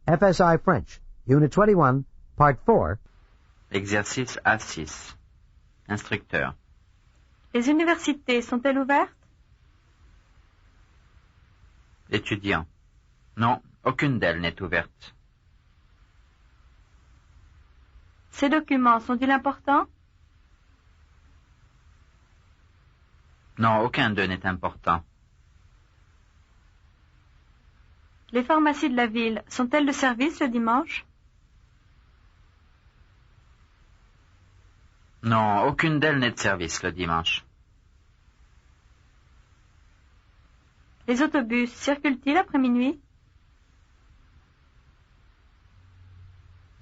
FSI French, Unit 21, Part 4. Exercice A6. Instructeur. Les universités sont-elles ouvertes? Étudiant. Non, aucune d'elles n'est ouverte. Ces documents sont-ils importants? Non, aucun d'eux n'est important. Les pharmacies de la ville sont-elles de service le dimanche? Non, aucune d'elles n'est de service le dimanche. Les autobus circulent-ils après minuit?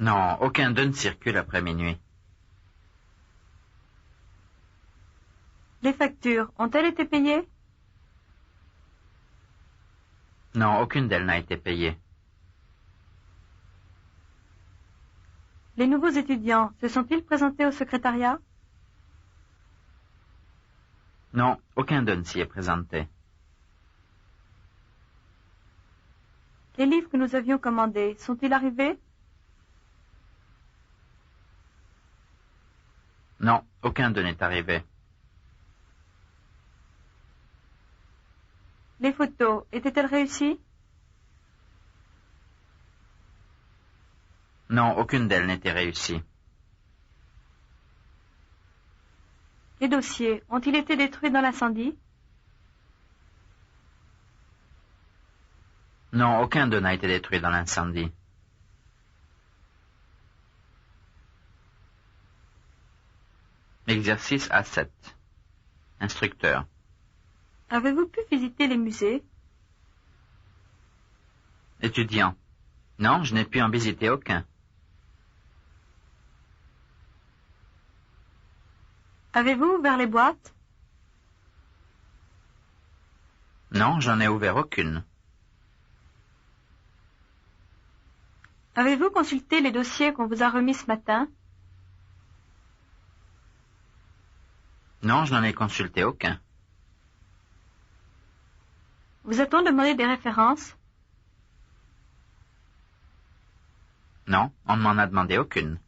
Non, aucun d'eux ne circule après minuit. Les factures ont-elles été payées? Non, aucune d'elles n'a été payée. Les nouveaux étudiants se sont-ils présentés au secrétariat? Non, aucun d'eux ne s'y est présenté. Les livres que nous avions commandés sont-ils arrivés? Non, aucun d'eux n'est arrivé. Les photos étaient-elles réussies? Non, aucune d'elles n'était réussie. Les dossiers ont-ils été détruits dans l'incendie? Non, aucun d'eux n'a été détruit dans l'incendie. Exercice A7. Instructeur. Avez-vous pu visiter les musées? Étudiant. Non, je n'ai pu en visiter aucun. Avez-vous ouvert les boîtes? Non, j'en ai ouvert aucune. Avez-vous consulté les dossiers qu'on vous a remis ce matin? Non, je n'en ai consulté aucun. Vous a-t-on demandé des références? Non, on ne m'en a demandé aucune.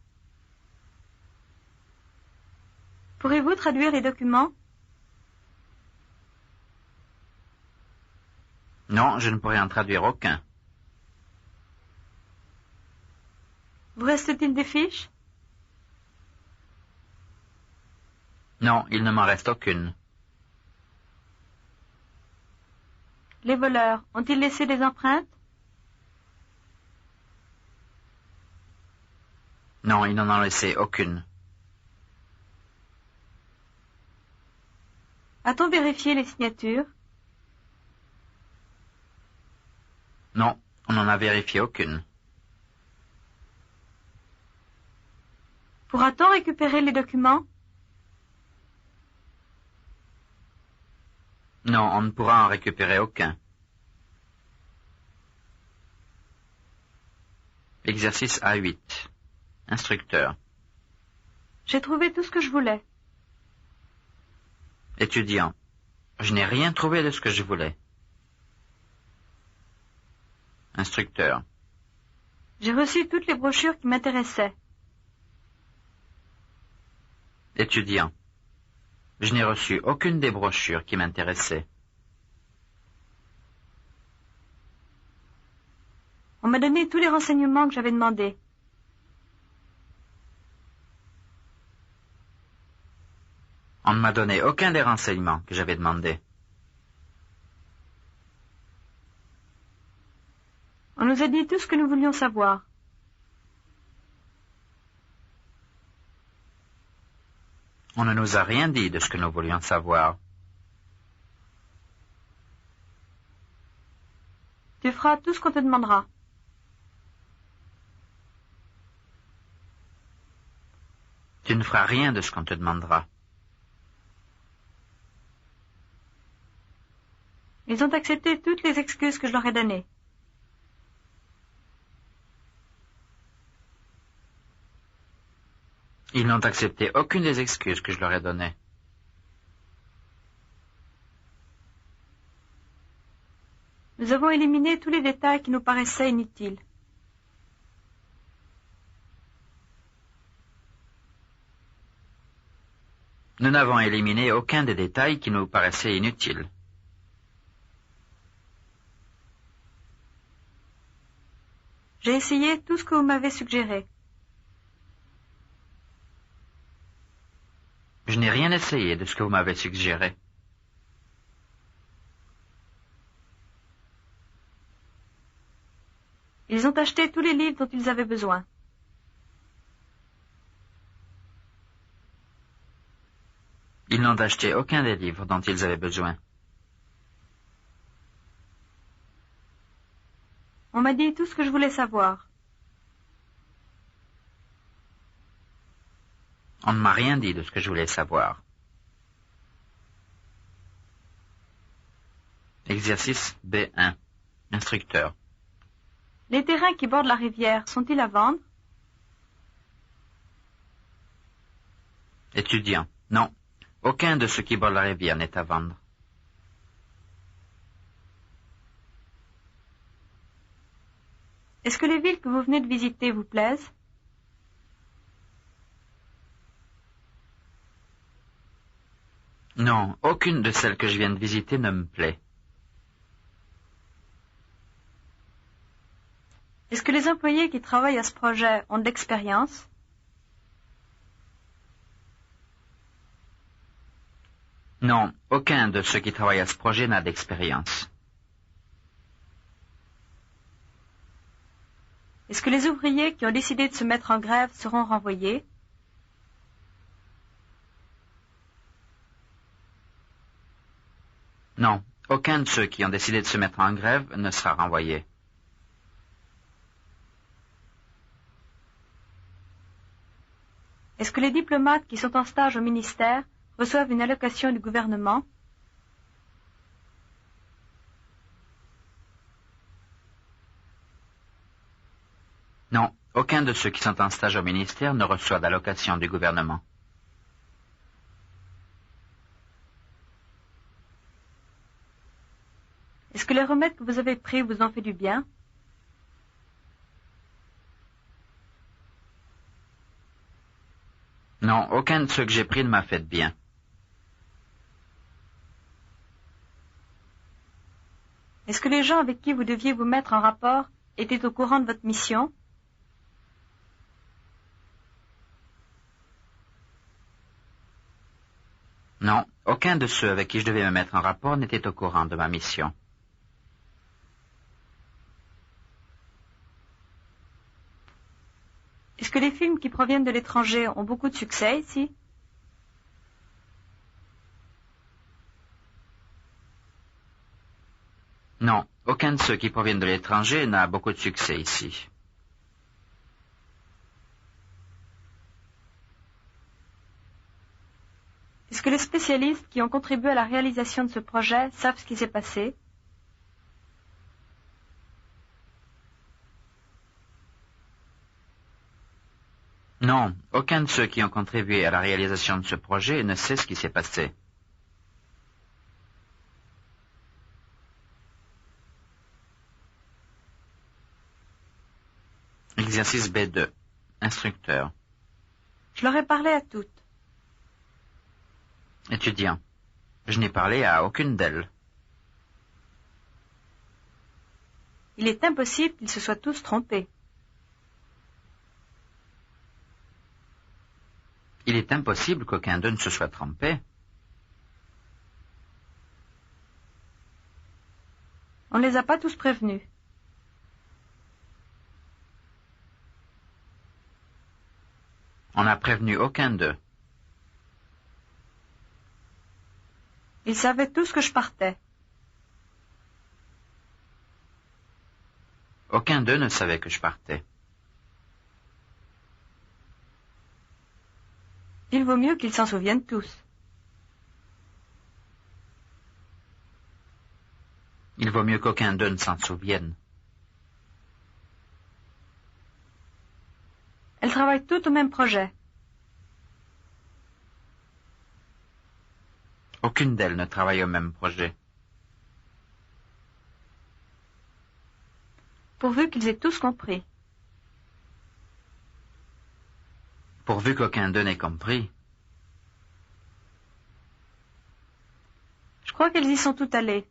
Pourrez-vous traduire les documents? Non, je ne pourrai en traduire aucun. Vous reste-t-il des fiches? Non, il ne m'en reste aucune. Les voleurs ont-ils laissé des empreintes? Non, ils n'en ont laissé aucune. A-t-on vérifié les signatures? Non, on n'en a vérifié aucune. Pourra-t-on récupérer les documents? Non, on ne pourra en récupérer aucun. Exercice A8. Instructeur. J'ai trouvé tout ce que je voulais. Étudiant. Je n'ai rien trouvé de ce que je voulais. Instructeur. J'ai reçu toutes les brochures qui m'intéressaient. Étudiant. Je n'ai reçu aucune des brochures qui m'intéressaient. On m'a donné tous les renseignements que j'avais demandés. On ne m'a donné aucun des renseignements que j'avais demandés. On nous a dit tout ce que nous voulions savoir. On ne nous a rien dit de ce que nous voulions savoir. Tu feras tout ce qu'on te demandera. Tu ne feras rien de ce qu'on te demandera. Ils ont accepté toutes les excuses que je leur ai données. Ils n'ont accepté aucune des excuses que je leur ai données. Nous avons éliminé tous les détails qui nous paraissaient inutiles. Nous n'avons éliminé aucun des détails qui nous paraissaient inutiles. J'ai essayé tout ce que vous m'avez suggéré. Je n'ai rien essayé de ce que vous m'avez suggéré. Ils ont acheté tous les livres dont ils avaient besoin. Ils n'ont acheté aucun des livres dont ils avaient besoin. On m'a dit tout ce que je voulais savoir. On ne m'a rien dit de ce que je voulais savoir. Exercice B1. Instructeur. Les terrains qui bordent la rivière sont-ils à vendre? Étudiant. Non. Aucun de ceux qui bordent la rivière n'est à vendre. Est-ce que les villes que vous venez de visiter vous plaisent? Non, aucune de celles que je viens de visiter ne me plaît. Est-ce que les employés qui travaillent à ce projet ont de l'expérience? Non, aucun de ceux qui travaillent à ce projet n'a d'expérience. Est-ce que les ouvriers qui ont décidé de se mettre en grève seront renvoyés? Non, aucun de ceux qui ont décidé de se mettre en grève ne sera renvoyé. Est-ce que les diplomates qui sont en stage au ministère reçoivent une allocation du gouvernement? Non, aucun de ceux qui sont en stage au ministère ne reçoit d'allocation du gouvernement. Est-ce que les remèdes que vous avez pris vous ont fait du bien? Non, aucun de ceux que j'ai pris ne m'a fait de bien. Est-ce que les gens avec qui vous deviez vous mettre en rapport étaient au courant de votre mission? Non, aucun de ceux avec qui je devais me mettre en rapport n'était au courant de ma mission. Est-ce que les films qui proviennent de l'étranger ont beaucoup de succès ici? Non, aucun de ceux qui proviennent de l'étranger n'a beaucoup de succès ici. Est-ce que les spécialistes qui ont contribué à la réalisation de ce projet savent ce qui s'est passé? Non, aucun de ceux qui ont contribué à la réalisation de ce projet ne sait ce qui s'est passé. Exercice B2. Instructeur. Je leur ai parlé à toutes. Étudiant. Je n'ai parlé à aucune d'elles. Il est impossible qu'ils se soient tous trompés. Il est impossible qu'aucun d'eux ne se soit trompé. On ne les a pas tous prévenus. On n'a prévenu aucun d'eux. Ils savaient tous que je partais. Aucun d'eux ne savait que je partais. Il vaut mieux qu'ils s'en souviennent tous. Il vaut mieux qu'aucun d'eux ne s'en souvienne. Elles travaillent toutes au même projet. Aucune d'elles ne travaille au même projet. Pourvu qu'ils aient tous compris. Pourvu qu'aucun d'eux n'ait compris. Je crois qu'elles y sont toutes allées.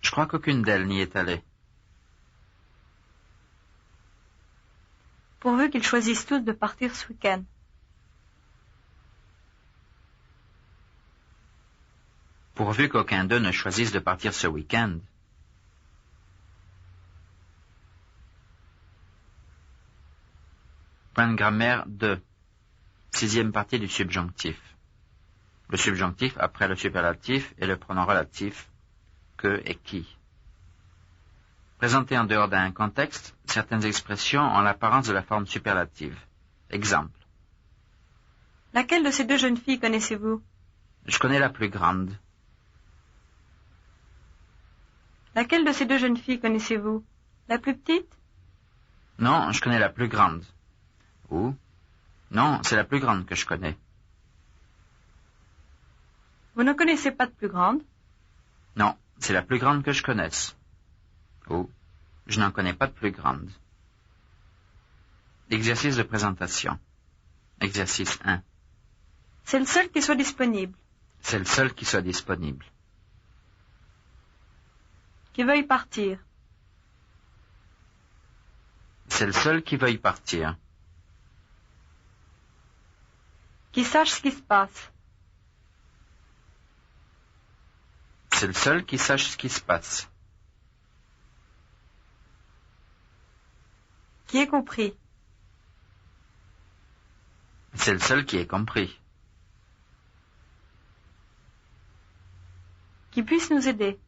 Je crois qu'aucune d'elles n'y est allée. Pourvu qu'ils choisissent tous de partir ce week-end. Pourvu qu'aucun d'eux ne choisisse de partir ce week-end. Point de grammaire 2. Sixième partie du subjonctif. Le subjonctif après le superlatif et le pronom relatif que et qui. Présenté en dehors d'un contexte, certaines expressions ont l'apparence de la forme superlative. Exemple. Laquelle de ces deux jeunes filles connaissez-vous? Je connais la plus grande. Laquelle de ces deux jeunes filles connaissez-vous? La plus petite? Non, je connais la plus grande. Ou, non, c'est la plus grande que je connais. Vous ne connaissez pas de plus grande? Non, c'est la plus grande que je connaisse. Ou, je n'en connais pas de plus grande. Exercice de présentation. Exercice 1. C'est le seul qui soit disponible. C'est le seul qui soit disponible. Qui veuille partir. C'est le seul qui veuille partir. Qui sache ce qui se passe. C'est le seul qui sache ce qui se passe. Qui ait compris. C'est le seul qui ait compris. Qui puisse nous aider.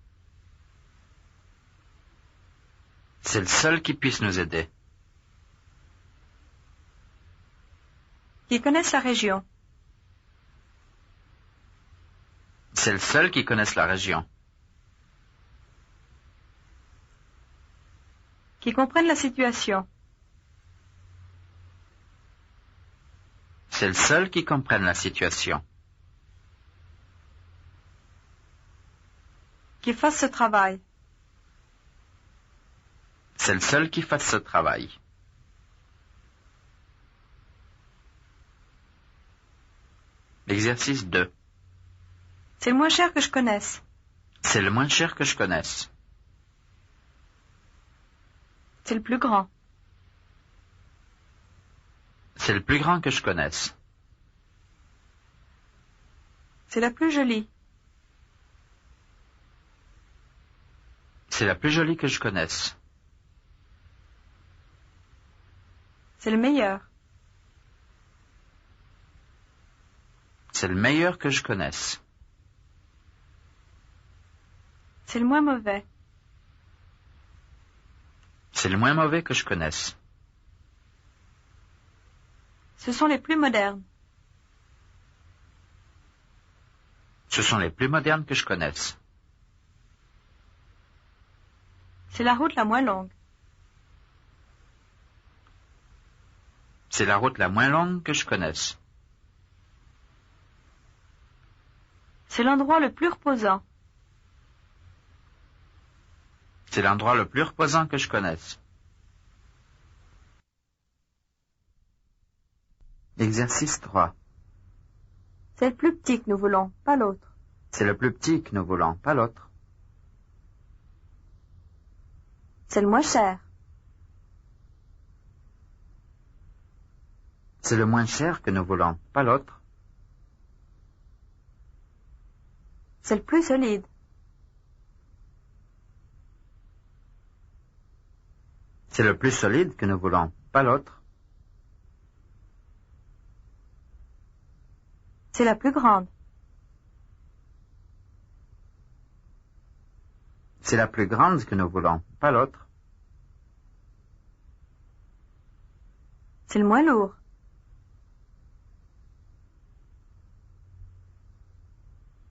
C'est le seul qui puisse nous aider. Qui connaisse la région. C'est le seul qui connaisse la région. Qui comprenne la situation. C'est le seul qui comprenne la situation. Qui fasse ce travail. C'est le seul qui fasse ce travail. Exercice 2. C'est le moins cher que je connaisse. C'est le moins cher que je connaisse. C'est le plus grand. C'est le plus grand que je connaisse. C'est la plus jolie. C'est la plus jolie que je connaisse. C'est le meilleur. C'est le meilleur que je connaisse. C'est le moins mauvais. C'est le moins mauvais que je connaisse. Ce sont les plus modernes. Ce sont les plus modernes que je connaisse. C'est la route la moins longue. C'est la route la moins longue que je connaisse. C'est l'endroit le plus reposant. C'est l'endroit le plus reposant que je connaisse. Exercice 3. C'est le plus petit que nous voulons, pas l'autre. C'est le plus petit que nous voulons, pas l'autre. C'est le moins cher. C'est le moins cher que nous voulons, pas l'autre. C'est le plus solide. C'est le plus solide que nous voulons, pas l'autre. C'est la plus grande. C'est la plus grande que nous voulons, pas l'autre. C'est le moins lourd.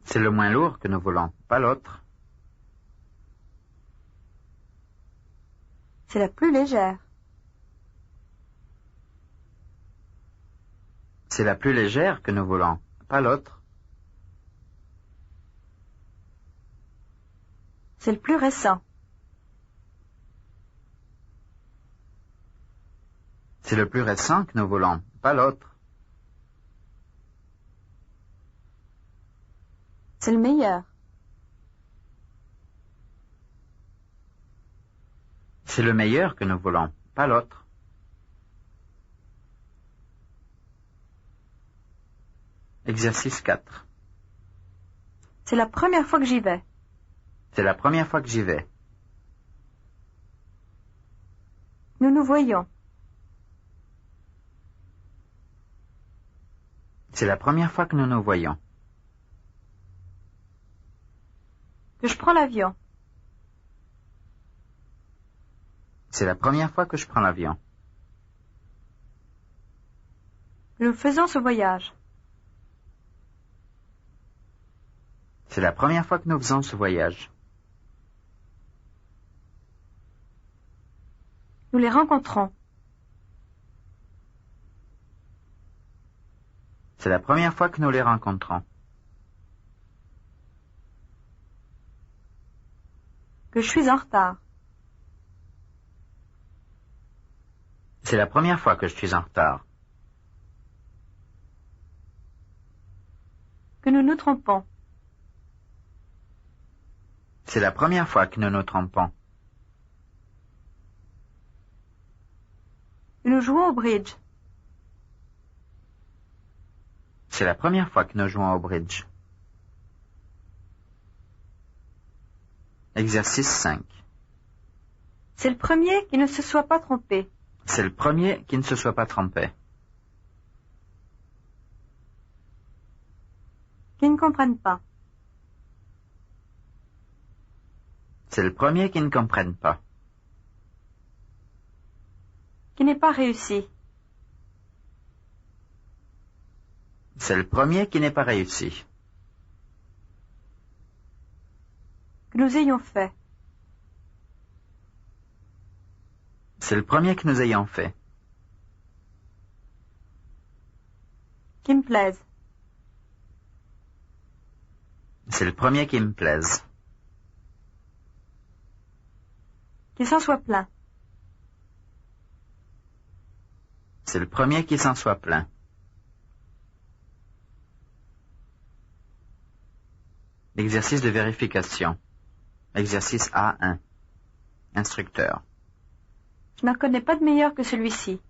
C'est le moins lourd que nous voulons, pas l'autre. C'est la plus légère. C'est la plus légère que nous voulons, pas l'autre. C'est le plus récent. C'est le plus récent que nous voulons, pas l'autre. C'est le meilleur. C'est le meilleur que nous voulons, pas l'autre. Exercice 4. C'est la première fois que j'y vais. C'est la première fois que j'y vais. Nous nous voyons. C'est la première fois que nous nous voyons. Que je prends l'avion. C'est la première fois que je prends l'avion. Que nous faisons ce voyage. C'est la première fois que nous faisons ce voyage. Nous les rencontrons. C'est la première fois que nous les rencontrons. Que je suis en retard. C'est la première fois que je suis en retard. Que nous nous trompons. C'est la première fois que nous nous trompons. Que nous jouons au bridge. C'est la première fois que nous jouons au bridge. Exercice 5. C'est le premier qui ne se soit pas trompé. C'est le premier qui ne se soit pas trompé. Qui ne comprenne pas. C'est le premier qui ne comprenne pas. Qui n'ait pas réussi. C'est le premier qui n'est pas réussi. Que nous ayons fait. C'est le premier que nous ayons fait. Qui me plaise. C'est le premier qui me plaise. Qu'il s'en soit plein. C'est le premier qui s'en soit plein. Exercice de vérification. Exercice A1. Instructeur. Je n'en connais pas de meilleur que celui-ci.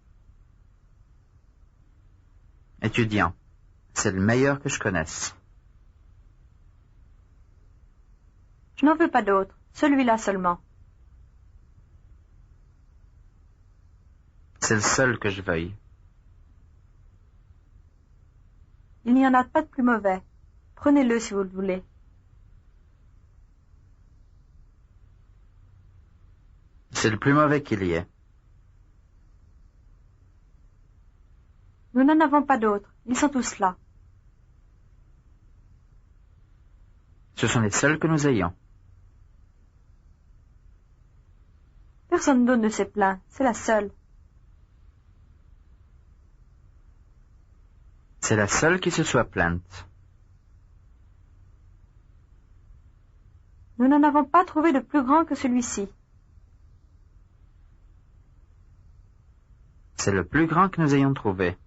Étudiant. C'est le meilleur que je connaisse. Je n'en veux pas d'autre. Celui-là seulement. C'est le seul que je veuille. Il n'y en a pas de plus mauvais. Prenez-le si vous le voulez. C'est le plus mauvais qu'il y ait. Nous n'en avons pas d'autres. Ils sont tous là. Ce sont les seuls que nous ayons. Personne d'autre ne s'est plaint. C'est la seule. C'est la seule qui se soit plainte. Nous n'en avons pas trouvé de plus grand que celui-ci. C'est le plus grand que nous ayons trouvé.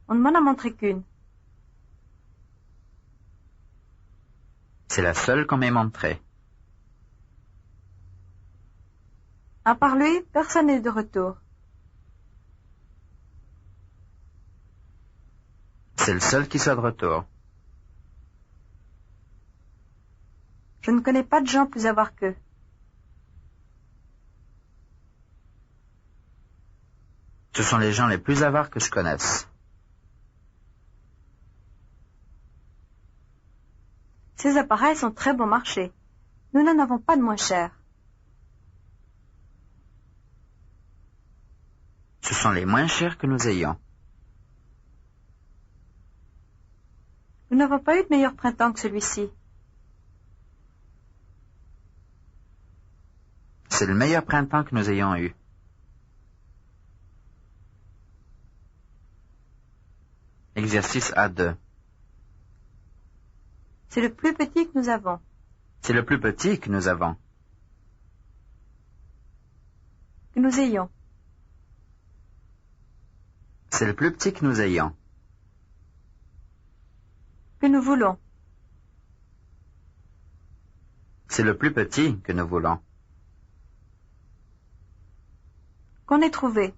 On ne m'en a montré qu'une. C'est la seule qu'on m'ait montrée. À part lui, personne n'est de retour. C'est le seul qui soit de retour. Je ne connais pas de gens plus avares qu'eux. Ce sont les gens les plus avares que je connaisse. Ces appareils sont très bon marché. Nous n'en avons pas de moins cher. Ce sont les moins chers que nous ayons. Nous n'avons pas eu de meilleur printemps que celui-ci. C'est le meilleur printemps que nous ayons eu. Exercice A2. C'est le plus petit que nous avons. C'est le plus petit que nous avons. Que nous ayons. C'est le plus petit que nous ayons. que nous voulons. C'est le plus petit que nous voulons. Qu'on ait trouvé.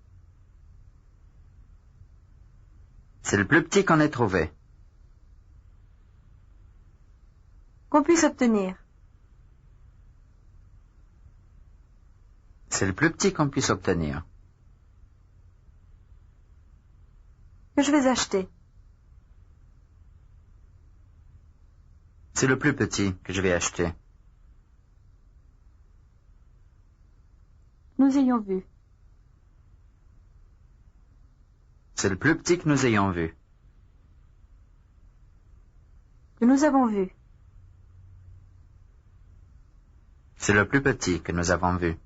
C'est le plus petit qu'on ait trouvé. Qu'on puisse obtenir. C'est le plus petit qu'on puisse obtenir. Que je vais acheter. C'est le plus petit que je vais acheter. Nous ayons vu. C'est le plus petit que nous ayons vu. Que nous avons vu. C'est le plus petit que nous avons vu.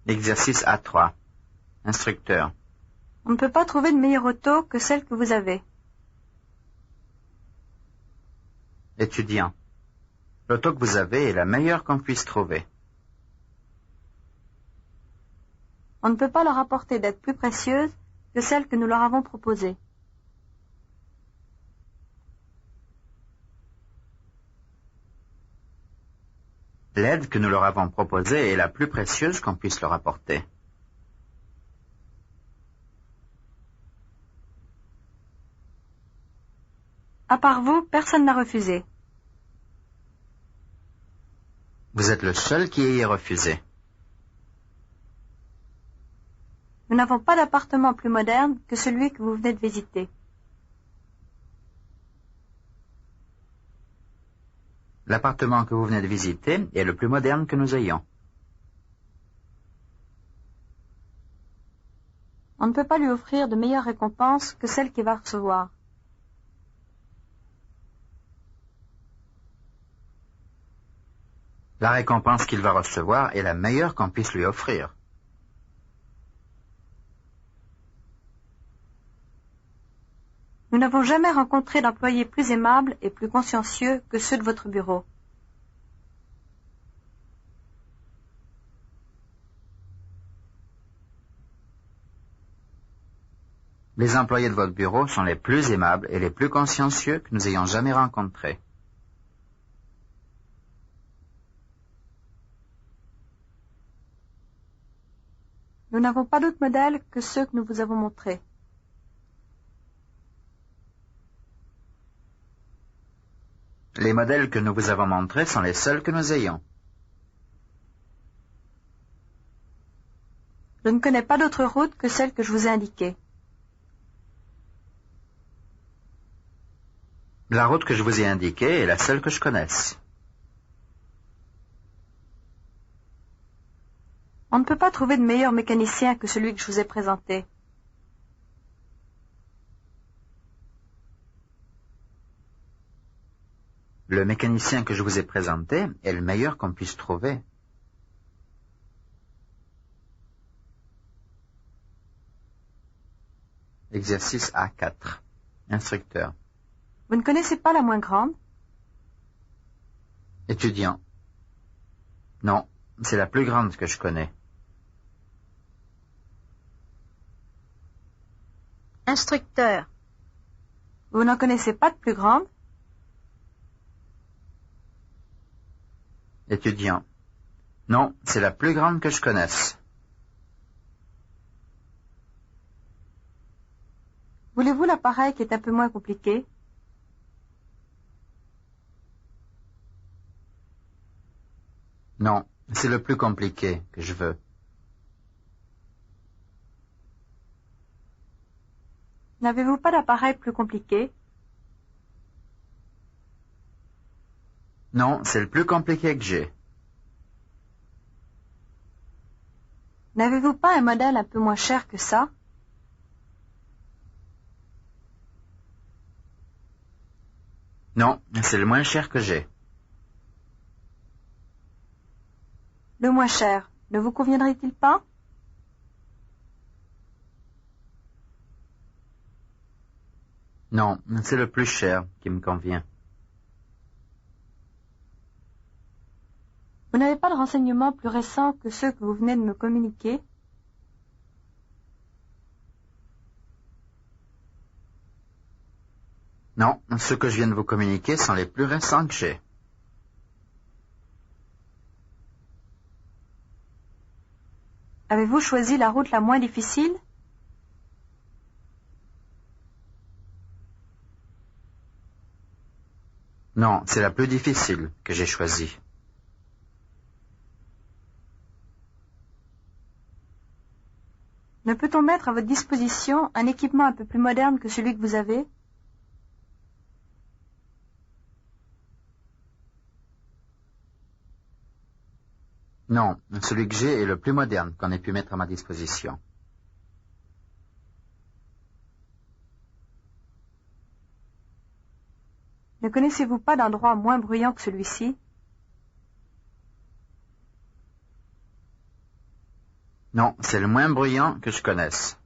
Exercice A3. Instructeur. On ne peut pas trouver de meilleure auto que celle que vous avez. Étudiant. L'auto que vous avez est la meilleure qu'on puisse trouver. On ne peut pas leur apporter d'être plus précieuse que celle que nous leur avons proposée. L'aide que nous leur avons proposée est la plus précieuse qu'on puisse leur apporter. À part vous, personne n'a refusé. Vous êtes le seul qui ayez refusé. Nous n'avons pas d'appartement plus moderne que celui que vous venez de visiter. L'appartement que vous venez de visiter est le plus moderne que nous ayons. On ne peut pas lui offrir de meilleures récompenses que celles qu'il va recevoir. La récompense qu'il va recevoir est la meilleure qu'on puisse lui offrir. Nous n'avons jamais rencontré d'employés plus aimables et plus consciencieux que ceux de votre bureau. Les employés de votre bureau sont les plus aimables et les plus consciencieux que nous ayons jamais rencontrés. Nous n'avons pas d'autres modèles que ceux que nous vous avons montrés. Les modèles que nous vous avons montrés sont les seuls que nous ayons. Je ne connais pas d'autre route que celle que je vous ai indiquée. La route que je vous ai indiquée est la seule que je connaisse. On ne peut pas trouver de meilleur mécanicien que celui que je vous ai présenté. Le mécanicien que je vous ai présenté est le meilleur qu'on puisse trouver. Exercice A4. Instructeur. Vous ne connaissez pas la moins grande? Étudiant. Non, c'est la plus grande que je connais. Instructeur. Vous n'en connaissez pas de plus grande? Étudiant. Non, c'est la plus grande que je connaisse. Voulez-vous l'appareil qui est un peu moins compliqué? Non, c'est le plus compliqué que je veux. N'avez-vous pas d'appareil plus compliqué? Non, c'est le plus compliqué que j'ai. N'avez-vous pas un modèle un peu moins cher que ça? Non, c'est le moins cher que j'ai. Le moins cher, ne vous conviendrait-il pas? Non, c'est le plus cher qui me convient. Vous n'avez pas de renseignements plus récents que ceux que vous venez de me communiquer? Non, ceux que je viens de vous communiquer sont les plus récents que j'ai. Avez-vous choisi la route la moins difficile? Non, c'est la plus difficile que j'ai choisie. Ne peut-on mettre à votre disposition un équipement un peu plus moderne que celui que vous avez? Non, celui que j'ai est le plus moderne qu'on ait pu mettre à ma disposition. Ne connaissez-vous pas d'endroit moins bruyant que celui-ci? Non, c'est le moins bruyant que je connaisse.